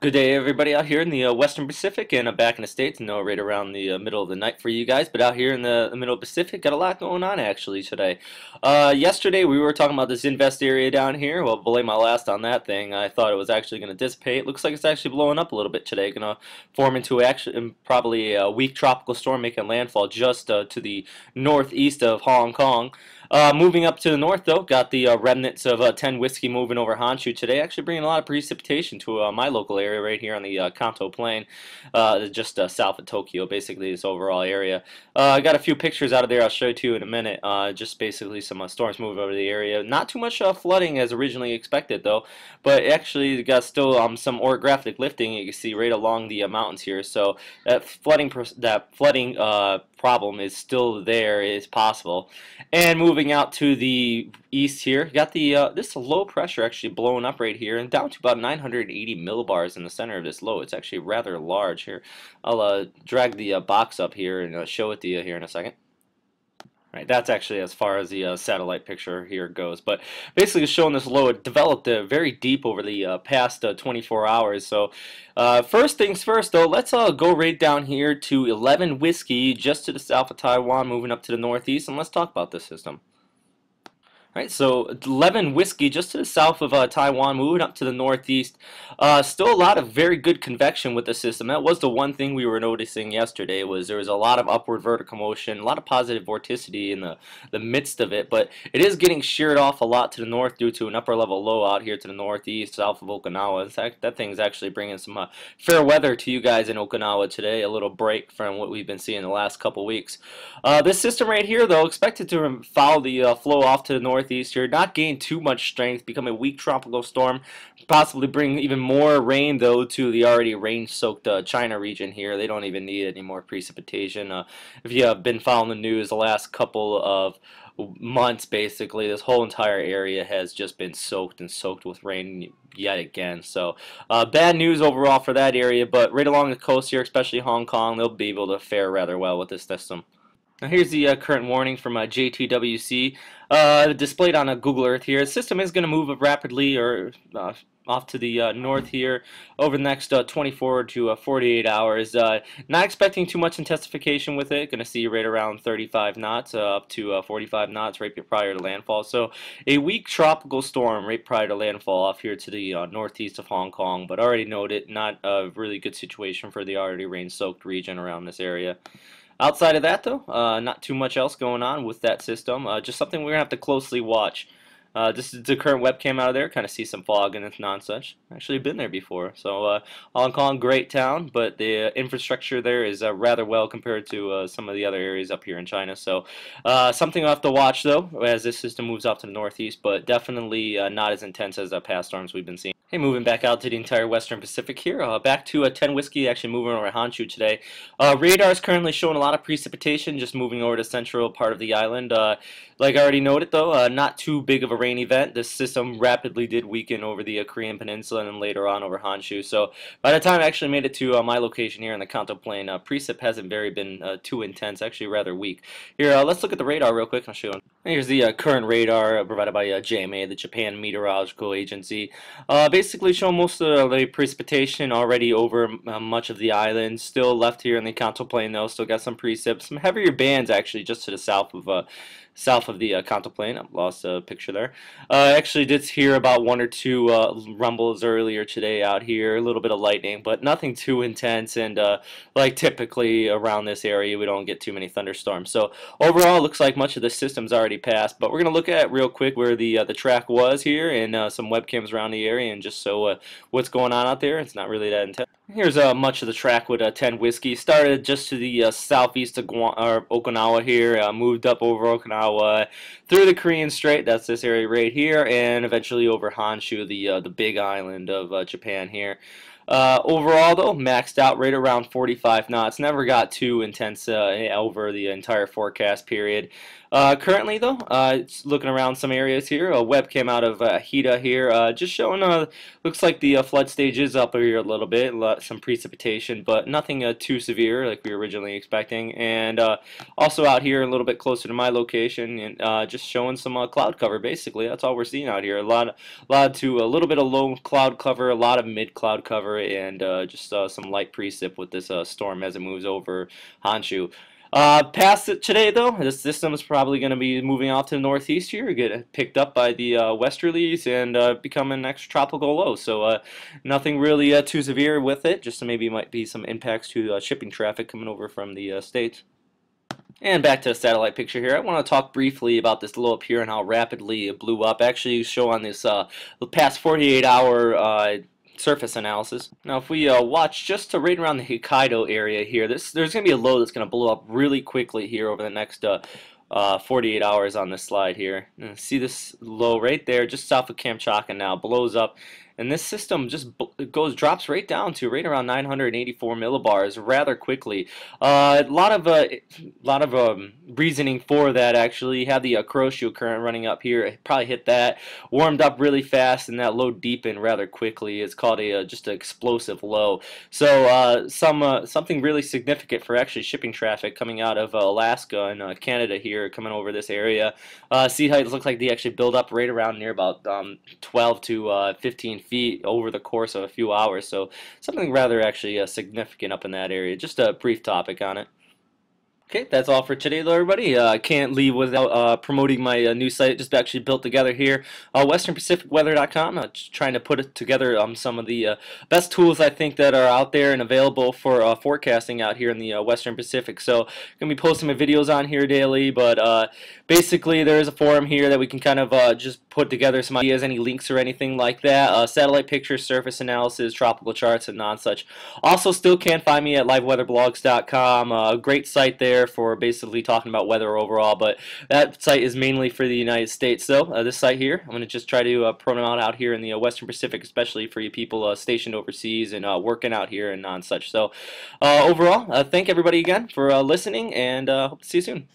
Good day, everybody out here in the Western Pacific and back in the States. I know right around the middle of the night for you guys, but out here in the middle of the Pacific, got a lot going on actually today. Yesterday we were talking about this invest area down here. Well, belay my last on that thing. I thought it was actually going to dissipate. Looks like it's actually blowing up a little bit today. Going to form into actually probably a weak tropical storm making landfall just to the northeast of Hong Kong. Moving up to the north, though, got the remnants of 10 whiskey moving over Honshu today, actually bringing a lot of precipitation to my local area right here on the Kanto Plain, just south of Tokyo, basically this overall area. I got a few pictures out of there I'll show you to you in a minute, just basically some storms moving over the area. Not too much flooding as originally expected, though, but actually got still some orographic lifting you can see right along the mountains here, so that flooding problem is still there, is possible. And moving out to the east here, got the this low pressure actually blowing up right here and down to about 980 millibars in the center of this low. It's actually rather large here. I'll drag the box up here and show it to you here in a second. Right, that's actually as far as the satellite picture here goes. But basically, it's showing this low. It developed very deep over the past 24 hours. So, first things first, though, let's go right down here to 11 Whiskey, just to the south of Taiwan, moving up to the northeast, and let's talk about this system. Right, so 11 Whiskey just to the south of Taiwan, moving up to the northeast. Still a lot of very good convection with the system. That was the one thing we were noticing yesterday, was there was a lot of upward vertical motion, a lot of positive vorticity in the midst of it, but it is getting sheared off a lot to the north due to an upper level low out here to the northeast, south of Okinawa. In fact, that thing's actually bringing some fair weather to you guys in Okinawa today, a little break from what we've been seeing the last couple weeks. This system right here, though, expected to follow the flow off to the northeast here, not gain too much strength, become a weak tropical storm, possibly bring even more rain, though, to the already rain-soaked China region here. They don't even need any more precipitation. If you have been following the news the last couple of months, basically, this whole entire area has just been soaked and soaked with rain yet again. So bad news overall for that area, but right along the coast here, especially Hong Kong, they'll be able to fare rather well with this system. Now here's the current warning from JTWC, displayed on a Google Earth here. The system is going to move rapidly or off to the north here over the next 24 to 48 hours. Not expecting too much intensification with it. Going to see right around 35 knots up to 45 knots right prior to landfall. So a weak tropical storm right prior to landfall off here to the northeast of Hong Kong. But already noted, not a really good situation for the already rain-soaked region around this area. Outside of that, though, not too much else going on with that system. Just something we're going to have to closely watch. This is the current webcam out of there. Kind of see some fog and nonsuch. Actually been there before. So Hong Kong, great town, but the infrastructure there is rather well compared to some of the other areas up here in China. So something we'll have to watch, though, as this system moves off to the northeast, but definitely not as intense as the past storms we've been seeing. Hey, moving back out to the entire Western Pacific here. Back to 10 Whiskey, actually moving over to Honshu today. Radar is currently showing a lot of precipitation, just moving over to the central part of the island. Like I already noted, though, not too big of a rain event. This system rapidly did weaken over the Korean Peninsula and then later on over Honshu. So by the time I actually made it to my location here in the Kanto Plain, precip hasn't been too intense, actually rather weak. Here, let's look at the radar real quick. I'll show you. Here's the current radar provided by JMA, the Japan Meteorological Agency. Basically showing most of the precipitation already over much of the island. Still left here in the Kanto Plain, though. Still got some precip. Some heavier bands, actually, just to the south of the Kanto Plain. I've lost a picture there. Actually did hear about one or two rumbles earlier today out here. A little bit of lightning, but nothing too intense. And like typically around this area, we don't get too many thunderstorms. So overall, it looks like much of the system's already passed. But we're going to look at real quick where the track was here and some webcams around the area and just so what's going on out there. It's not really that intense. Here's much of the track with 10 Whiskey. Started just to the southeast of Okinawa here, moved up over Okinawa, through the Korean Strait, that's this area right here, and eventually over Honshu, the big island of Japan here. Overall, though, maxed out right around 45 knots. Never got too intense over the entire forecast period. Currently, though, it's looking around some areas here. A webcam out of Hida here, just showing, looks like the flood stage is up here a little bit. some precipitation, but nothing too severe like we were originally expecting. And also out here a little bit closer to my location, and just showing some cloud cover. Basically, that's all we're seeing out here. A little bit of low cloud cover, a lot of mid cloud cover, and just some light precip with this storm as it moves over Honshu. Past it today, though, this system is probably going to be moving off to the northeast here, get picked up by the westerlies, and become an extratropical low. So nothing really too severe with it. Just maybe might be some impacts to shipping traffic coming over from the states. And back to the satellite picture here. I want to talk briefly about this low up here and how rapidly it blew up. Actually, show on this the past 48-hour surface analysis. Now, if we watch just to right around the Hokkaido area here, there's going to be a low that's going to blow up really quickly here over the next 48 hours on this slide here. And see this low right there, just south of Kamchatka now, blows up. And this system just drops right down to right around 984 millibars rather quickly. A lot of reasoning for that actually. You have the Kuroshio current running up here. It probably hit that, warmed up really fast, and that low deepened rather quickly. It's called just an explosive low. So something really significant for actually shipping traffic coming out of Alaska and Canada here, coming over this area. Sea heights look like they actually build up right around near about 12 to 15 feet over the course of a few hours, so something rather actually significant up in that area. Just a brief topic on it. Okay, that's all for today, though, everybody. I can't leave without promoting my new site, just actually built together here, westernpacificweather.com. Just trying to put it together some of the best tools I think that are out there and available for forecasting out here in the Western Pacific. So I'm going to be posting my videos on here daily, but basically there is a forum here that we can kind of just put together some ideas, any links or anything like that. Satellite pictures, surface analysis, tropical charts, and non-such. Also, still can find me at liveweatherblogs.com. Great site there for basically talking about weather overall, but that site is mainly for the United States. So this site here, I'm going to just try to promote out here in the Western Pacific, especially for you people stationed overseas and working out here and non such. So overall, thank everybody again for listening, and hope to see you soon.